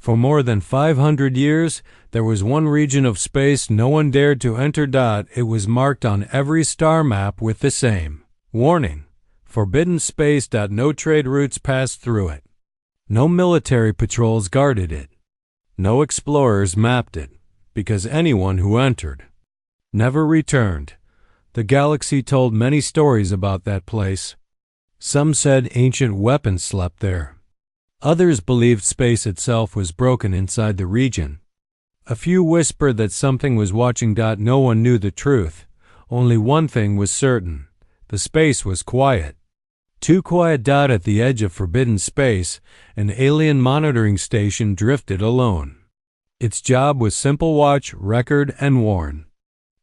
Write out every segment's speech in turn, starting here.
For more than 500 years, there was one region of space no one dared to enter. It was marked on every star map with the same warning: forbidden space. No trade routes passed through it. No military patrols guarded it. No explorers mapped it, because anyone who entered never returned. The galaxy told many stories about that place. Some said ancient weapons slept there. Others believed space itself was broken inside the region. A few whispered that something was watching. No one knew the truth. Only one thing was certain: the space was quiet. Too quiet. At the edge of forbidden space, an alien monitoring station drifted alone. Its job was simple: watch, record, and warn.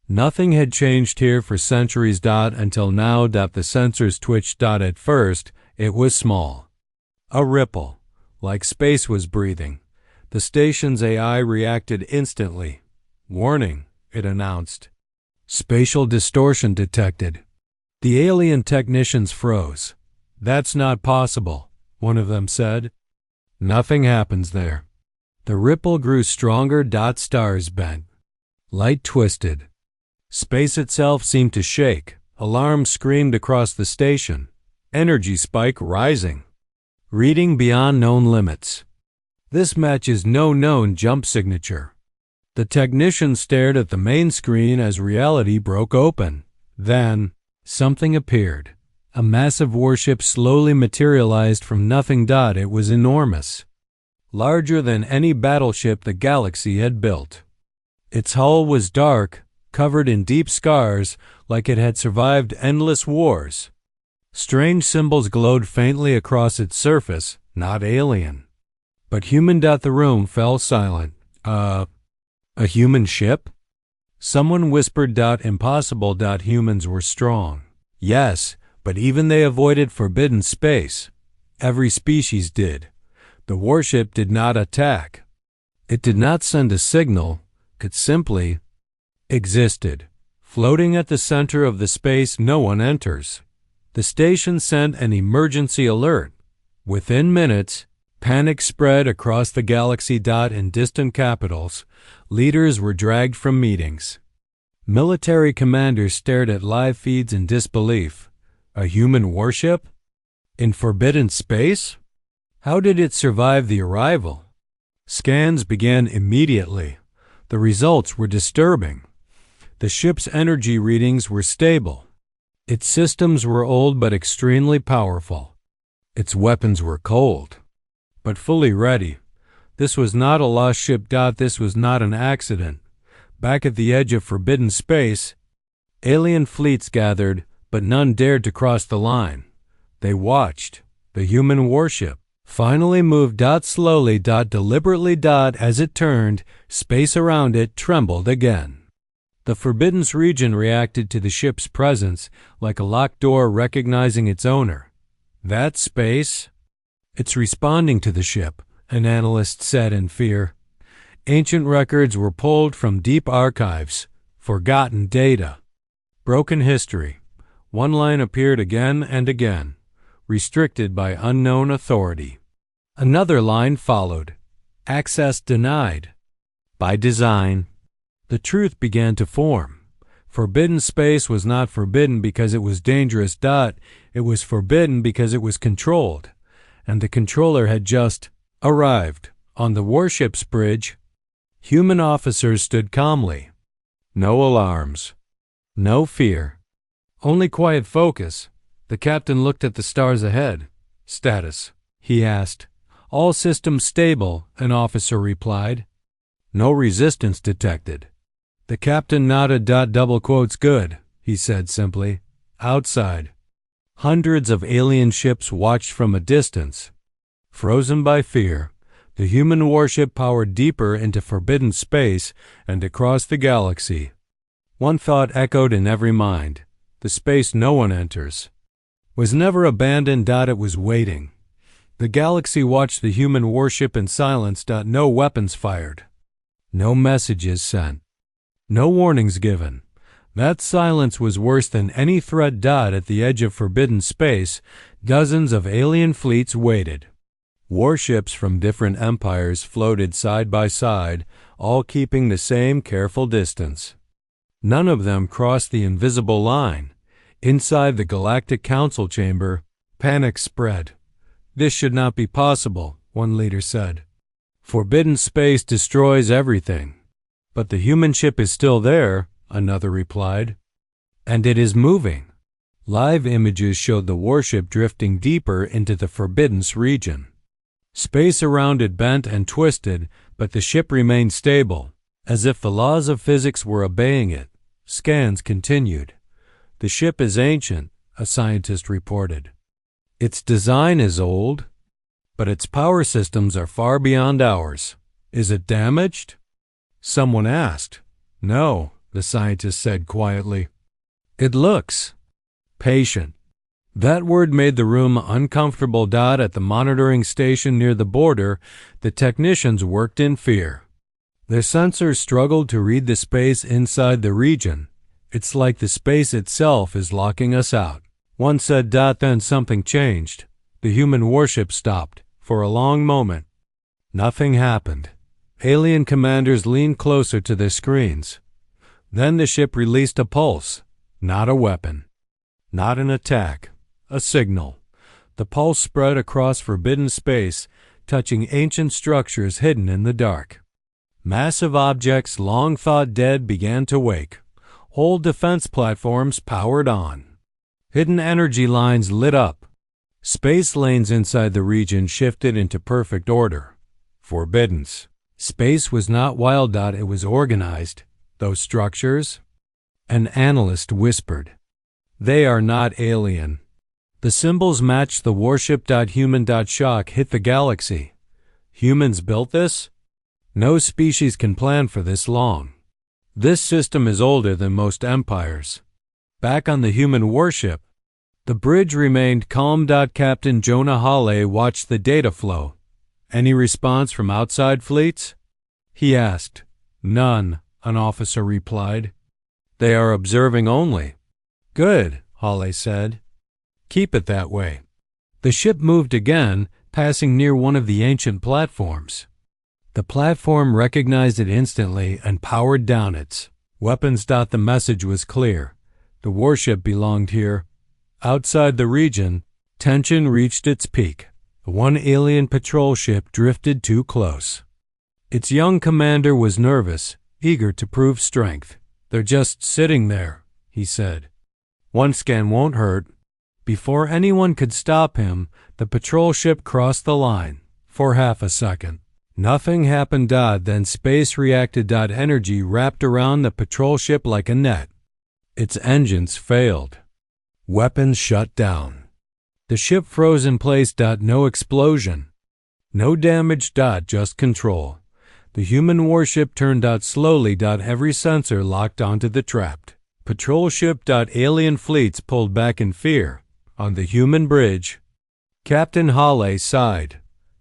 Nothing had changed here for centuries. Until now. The sensors twitched. At first, it was small. A ripple, like space was breathing. The station's AI reacted instantly. Warning, it announced. Spatial distortion detected. The alien technicians froze. That's not possible, one of them said. Nothing happens there. The ripple grew stronger. Stars bent. Light twisted. Space itself seemed to shake. Alarms screamed across the station. Energy spike rising. Reading beyond known limits. This matches no known jump signature. The technician stared at the main screen as reality broke open. Then, something appeared. A massive warship slowly materialized from nothing. It was enormous. Larger than any battleship the galaxy had built. Its hull was dark, covered in deep scars, like it had survived endless wars. Strange symbols glowed faintly across its surface, not alien, but human. The room fell silent. A human ship? Someone whispered. Impossible. Humans were strong. Yes, but even they avoided forbidden space. Every species did. The warship did not attack. It did not send a signal. It simply existed, floating at the center of the space no one enters. The station sent an emergency alert. Within minutes, panic spread across the galaxy. In distant capitals, leaders were dragged from meetings. Military commanders stared at live feeds in disbelief. A human warship? In forbidden space? How did it survive the arrival? Scans began immediately. The results were disturbing. The ship's energy readings were stable. Its systems were old but extremely powerful. Its weapons were cold, but fully ready. This was not a lost ship. This was not an accident. Back at the edge of forbidden space, alien fleets gathered, but none dared to cross the line. They watched. The human warship finally moved. Slowly. Deliberately. As it turned, space around it trembled again. The forbidden region reacted to the ship's presence like a locked door recognizing its owner. That space? It's responding to the ship, an analyst said in fear. Ancient records were pulled from deep archives, forgotten data, broken history. One line appeared again and again, restricted by unknown authority. Another line followed, access denied. By design. The truth began to form. Forbidden space was not forbidden because it was dangerous. It was forbidden because it was controlled, and the controller had just arrived. On the warship's bridge, human officers stood calmly. No alarms. No fear. Only quiet focus. The captain looked at the stars ahead. Status, he asked. All systems stable, an officer replied. No resistance detected. The captain nodded. Double quotes good, he said simply. Outside, hundreds of alien ships watched from a distance. Frozen by fear, the human warship powered deeper into forbidden space and across the galaxy. One thought echoed in every mind. The space no one enters was never abandoned. It was waiting. The galaxy watched the human warship in silence. No weapons fired. No messages sent. No warnings given. That silence was worse than any threat. At the edge of forbidden space, dozens of alien fleets waited. Warships from different empires floated side by side, all keeping the same careful distance. None of them crossed the invisible line. Inside the Galactic Council chamber, panic spread. "This should not be possible," one leader said. "Forbidden space destroys everything." "But the human ship is still there," another replied. "And it is moving." Live images showed the warship drifting deeper into the forbidden region. Space around it bent and twisted, but the ship remained stable, as if the laws of physics were obeying it. Scans continued. "The ship is ancient," a scientist reported. "Its design is old, but its power systems are far beyond ours. Is it damaged?" Someone asked. "No," the scientist said quietly. "It looks patient." That word made the room uncomfortable. At the monitoring station near the border, the technicians worked in fear. Their sensors struggled to read the space inside the region. "It's like the space itself is locking us out," one said. Then something changed. The human warship stopped. For a long moment, nothing happened. Alien commanders leaned closer to their screens. Then the ship released a pulse. Not a weapon. Not an attack. A signal. The pulse spread across forbidden space, touching ancient structures hidden in the dark. Massive objects long thought dead began to wake. Whole defense platforms powered on. Hidden energy lines lit up. Space lanes inside the region shifted into perfect order. Forbiddance. Space was not wild. It was organized. Those structures? An analyst whispered. "They are not alien." The symbols matched the warship. Human. Shock hit the galaxy. "Humans built this? No species can plan for this long. This system is older than most empires." Back on the human warship, the bridge remained calm. Captain Jonah Hawley watched the data flow. "Any response from outside fleets?" he asked. "None," an officer replied. "They are observing only." "Good," Hawley said. "Keep it that way." The ship moved again, passing near one of the ancient platforms. The platform recognized it instantly and powered down its weapons. The message was clear. The warship belonged here. Outside the region, tension reached its peak. One alien patrol ship drifted too close. Its young commander was nervous, eager to prove strength. "They're just sitting there," he said. "One scan won't hurt." Before anyone could stop him, the patrol ship crossed the line. For half a second, nothing happened. Then space reacted. Energy wrapped around the patrol ship like a net. Its engines failed. Weapons shut down. The ship froze in place. No explosion. No damage. Just control. The human warship turned. Slowly. Every sensor locked onto the trapped patrol ship. Alien fleets pulled back in fear. On the human bridge, Captain Hawley sighed.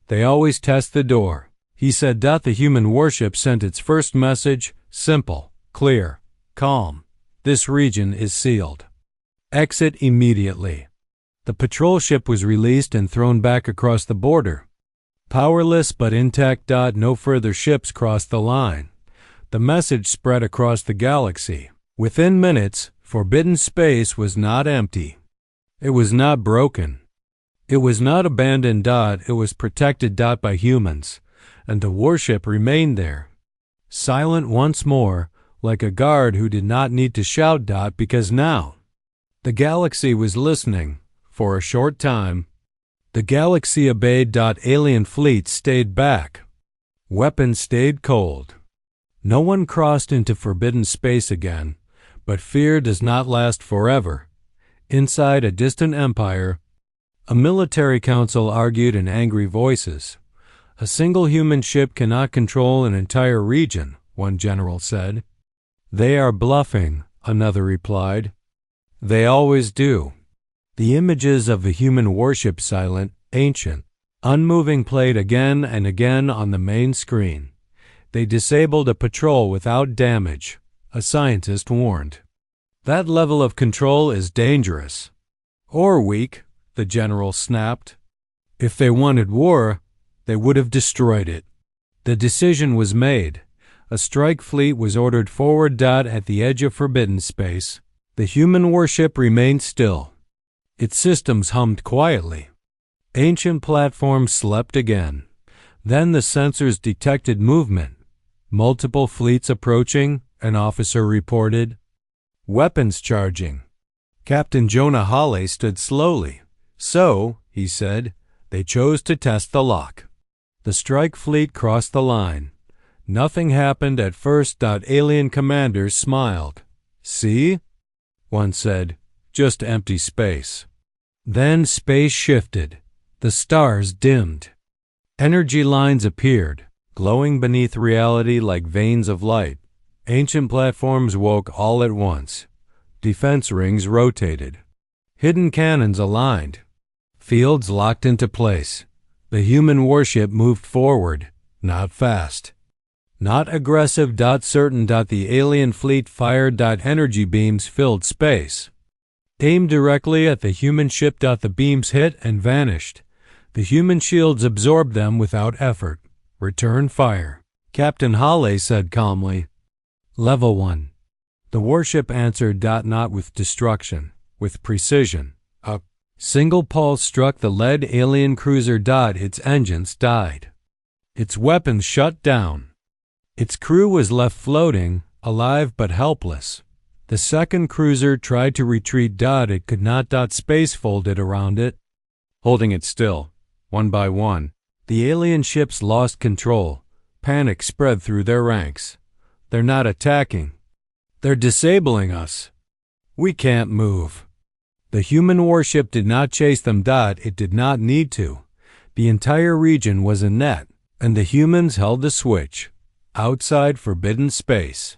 "They always test the door," he said. The human warship sent its first message, simple, clear, calm. "This region is sealed. Exit immediately." The patrol ship was released and thrown back across the border. Powerless but intact. No further ships crossed the line. The message spread across the galaxy. Within minutes, forbidden space was not empty. It was not broken. It was not abandoned. It was protected. By humans, and the warship remained there, silent once more, like a guard who did not need to shout. Because now, the galaxy was listening. For a short time, the galaxy obeyed. Alien fleets stayed back. Weapons stayed cold. No one crossed into forbidden space again, but fear does not last forever. Inside a distant empire, a military council argued in angry voices. "A single human ship cannot control an entire region," one general said. "They are bluffing," another replied. "They always do." The images of the human warship, silent, ancient, unmoving, played again and again on the main screen. They disabled a patrol without damage, a scientist warned. "That level of control is dangerous." "Or weak," the general snapped. "If they wanted war, they would have destroyed it. The decision was made. A strike fleet was ordered forward. At the edge of forbidden space, the human warship remained still. Its systems hummed quietly. Ancient platforms slept again. Then the sensors detected movement. Multiple fleets approaching, an officer reported. Weapons charging. Captain Jonah Hawley stood slowly. So, he said, they chose to test the lock. The strike fleet crossed the line. Nothing happened at first. Alien commanders smiled. See? One said, just empty space. Then space shifted. The stars dimmed. Energy lines appeared, glowing beneath reality like veins of light. Ancient platforms woke all at once. Defense rings rotated. Hidden cannons aligned. Fields locked into place. The human warship moved forward, not fast. Not aggressive. Certain. The alien fleet fired. Energy beams filled space. Aimed directly at the human ship. The beams hit and vanished. The human shields absorbed them without effort. Return fire. Captain Hawley said calmly. Level 1. The warship answered. Not with destruction, with precision. A single pulse struck the lead alien cruiser. Its engines died. Its weapons shut down. Its crew was left floating, alive but helpless. The second cruiser tried to retreat. It could not. Space folded around it, holding it still. One by one, the alien ships lost control. Panic spread through their ranks. They're not attacking. They're disabling us. We can't move. The human warship did not chase them. It did not need to. The entire region was a net, and the humans held the switch. Outside forbidden space.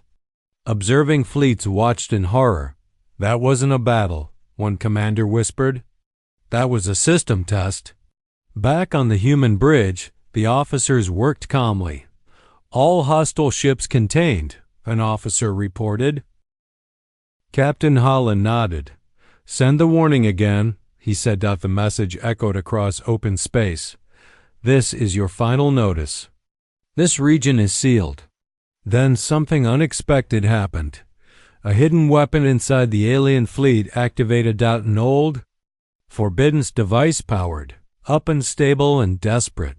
Observing fleets watched in horror. That wasn't a battle, one commander whispered. That was a system test. Back on the human bridge, the officers worked calmly. All hostile ships contained, an officer reported. Captain Holland nodded. Send the warning again, he said. The message echoed across open space. This is your final notice. This region is sealed. Then something unexpected happened. A hidden weapon inside the alien fleet activated. An old, forbidden device powered, up unstable and desperate.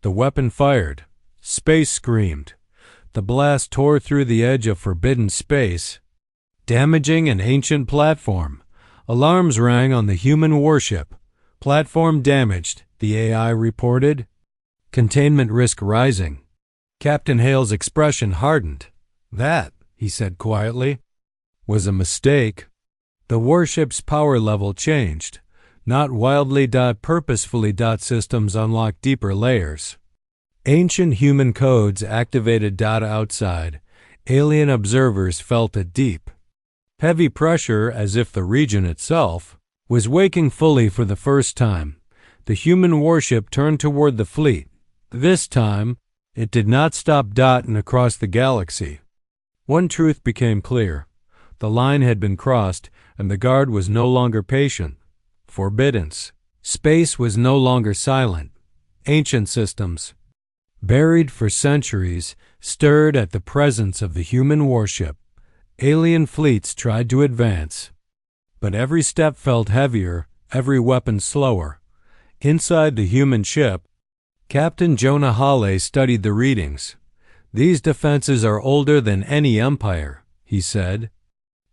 The weapon fired. Space screamed. The blast tore through the edge of forbidden space, damaging an ancient platform. Alarms rang on the human warship. Platform damaged, the AI reported. Containment risk rising. Captain Hale's expression hardened. That, he said quietly, was a mistake. The warship's power level changed. Not wildly. Purposefully. Systems unlocked deeper layers. Ancient human codes activated. Outside. Alien observers felt a deep, heavy pressure as if the region itself was waking fully for the first time. The human warship turned toward the fleet. This time, it did not stop. And across the galaxy, one truth became clear. The line had been crossed, and the guard was no longer patient. Forbiddance. Space was no longer silent. Ancient systems, buried for centuries, stirred at the presence of the human warship. Alien fleets tried to advance, but every step felt heavier, every weapon slower. Inside the human ship, Captain Jonah Hawley studied the readings. These defenses are older than any empire, he said.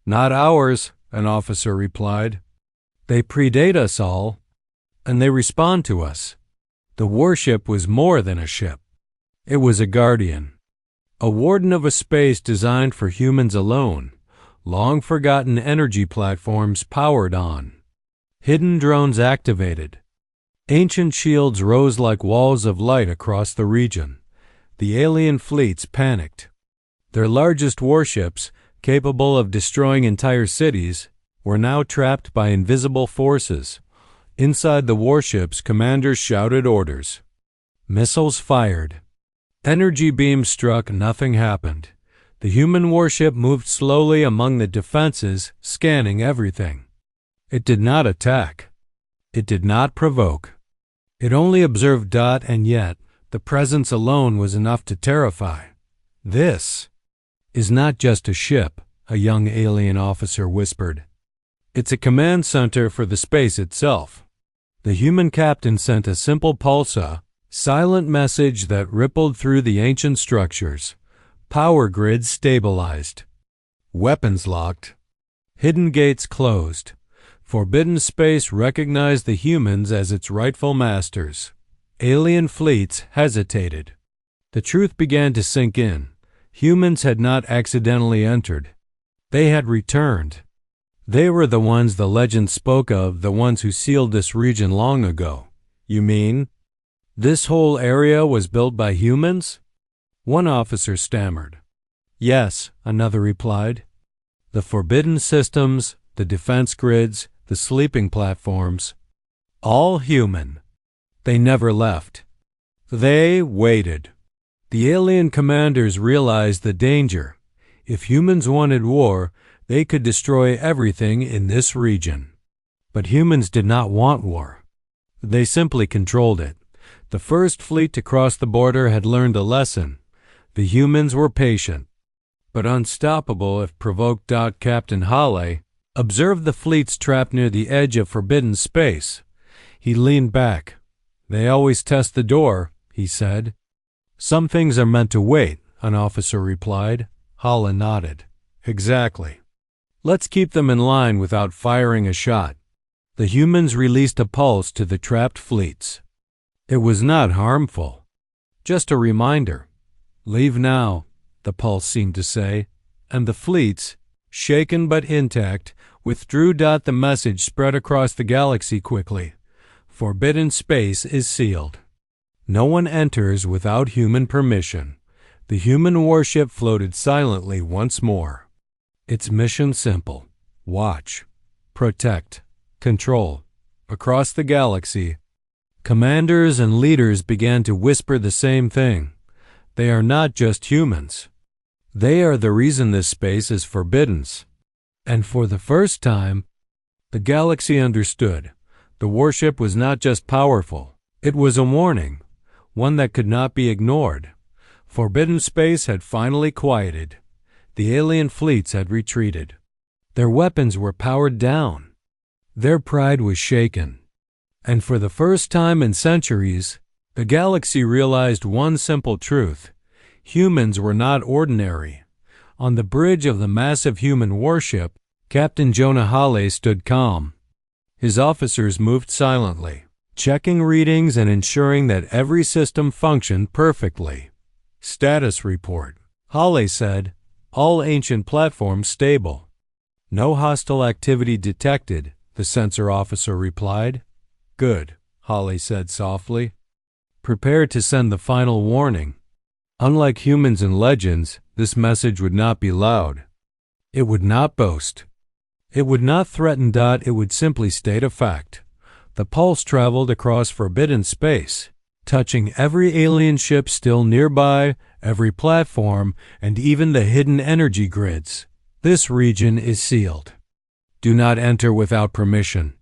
Not ours, an officer replied. They predate us all, and they respond to us. The warship was more than a ship. It was a guardian, a warden of a space designed for humans alone. Long-forgotten energy platforms powered on. Hidden drones activated. Ancient shields rose like walls of light across the region. The alien fleets panicked. Their largest warships, capable of destroying entire cities, were now trapped by invisible forces. Inside the warships, commanders shouted orders. Missiles fired. Energy beams struck. Nothing happened. The human warship moved slowly among the defenses, scanning everything. It did not attack. It did not provoke. It only observed. And yet, The presence alone was enough to terrify. "This is not just a ship," a young alien officer whispered. "It's a command center for the space itself." The human captain sent a simple pulsar, silent message that rippled through the ancient structures. Power grids stabilized. Weapons locked. Hidden gates closed. Forbidden space recognized the humans as its rightful masters. Alien fleets hesitated. The truth began to sink in. Humans had not accidentally entered. They had returned. They were the ones the legend spoke of, the ones who sealed this region long ago. "You mean this whole area was built by humans?" One officer stammered. "Yes," another replied. "The forbidden systems, the defense grids, the sleeping platforms, all human. They never left. They waited." The alien commanders realized the danger. If humans wanted war, they could destroy everything in this region. But humans did not want war. They simply controlled it. The first fleet to cross the border had learned a lesson. The humans were patient, but unstoppable if provoked. Captain Halley observed the fleets trapped near the edge of forbidden space. He leaned back. "They always test the door," he said. "Some things are meant to wait," an officer replied. Halley nodded. "Exactly. Let's keep them in line without firing a shot." The humans released a pulse to the trapped fleets. It was not harmful. Just a reminder. "Leave now," the pulse seemed to say, and the fleets, shaken but intact, withdrew. The message spread across the galaxy quickly. Forbidden space is sealed. No one enters without human permission. The human warship floated silently once more. Its mission simple: watch, protect, control. Across the galaxy, commanders and leaders began to whisper the same thing. They are not just humans. They are the reason this space is forbidden. And for the first time, the galaxy understood. The warship was not just powerful. It was a warning, one that could not be ignored. Forbidden space had finally quieted. The alien fleets had retreated. Their weapons were powered down. Their pride was shaken. And for the first time in centuries, the galaxy realized one simple truth: humans were not ordinary. On the bridge of the massive human warship, Captain Jonah Halley stood calm. His officers moved silently, checking readings and ensuring that every system functioned perfectly. "Status report," Halley said. "All ancient platforms stable." "No hostile activity detected," the sensor officer replied. "Good," Halley said softly. "Prepare to send the final warning." Unlike humans and legends, this message would not be loud. It would not boast. It would not threaten. It would simply state a fact. The pulse traveled across forbidden space, touching every alien ship still nearby, every platform, and even the hidden energy grids. This region is sealed. Do not enter without permission.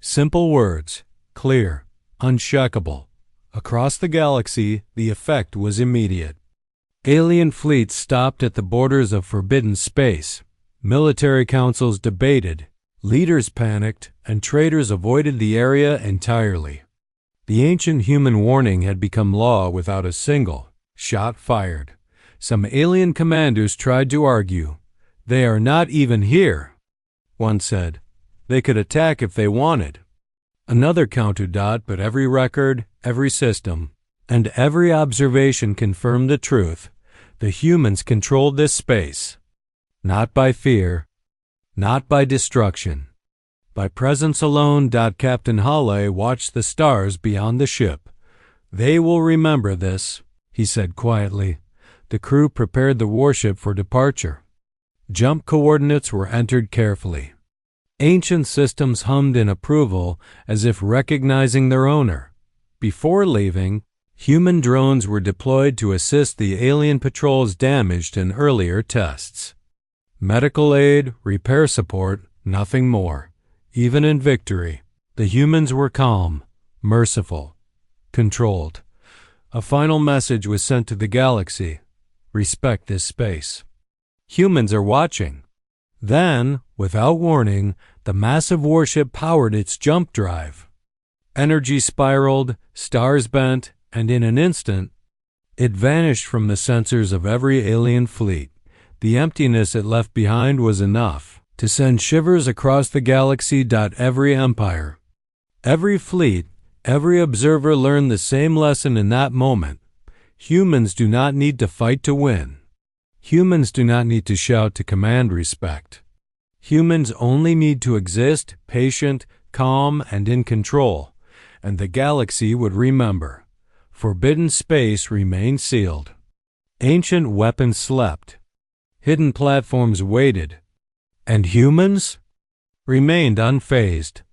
Simple words, clear, unshakable. Across the galaxy, the effect was immediate. Alien fleets stopped at the borders of forbidden space. Military councils debated, leaders panicked, and traders avoided the area entirely. The ancient human warning had become law without a single shot fired. Some alien commanders tried to argue. "They are not even here," one said. "They could attack if they wanted." Another countered. But every record, every system, and every observation confirmed the truth. The humans controlled this space. Not by fear, not by destruction, by presence alone. Captain Halley watched the stars beyond the ship. "They will remember this," he said quietly. The crew prepared the warship for departure. Jump coordinates were entered carefully. Ancient systems hummed in approval as if recognizing their owner. Before leaving, human drones were deployed to assist the alien patrols damaged in earlier tests. Medical aid, repair support, nothing more. Even in victory, the humans were calm, merciful, controlled. A final message was sent to the galaxy: respect this space. Humans are watching. Then, without warning, the massive warship powered its jump drive. Energy spiraled, stars bent, and in an instant, it vanished from the sensors of every alien fleet. The emptiness it left behind was enough to send shivers across the galaxy. Every empire, every fleet, every observer learned the same lesson in that moment. Humans do not need to fight to win. Humans do not need to shout to command respect. Humans only need to exist, patient, calm, and in control, and the galaxy would remember. Forbidden space remained sealed. Ancient weapons slept. Hidden platforms waited. And humans remained unfazed.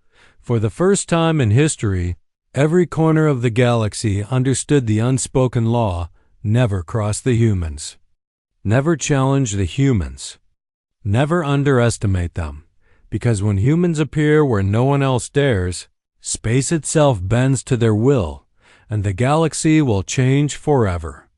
For the first time in history, every corner of the galaxy understood the unspoken law: never cross the humans. Never challenge the humans. Never underestimate them, because when humans appear where no one else dares, space itself bends to their will, and the galaxy will change forever.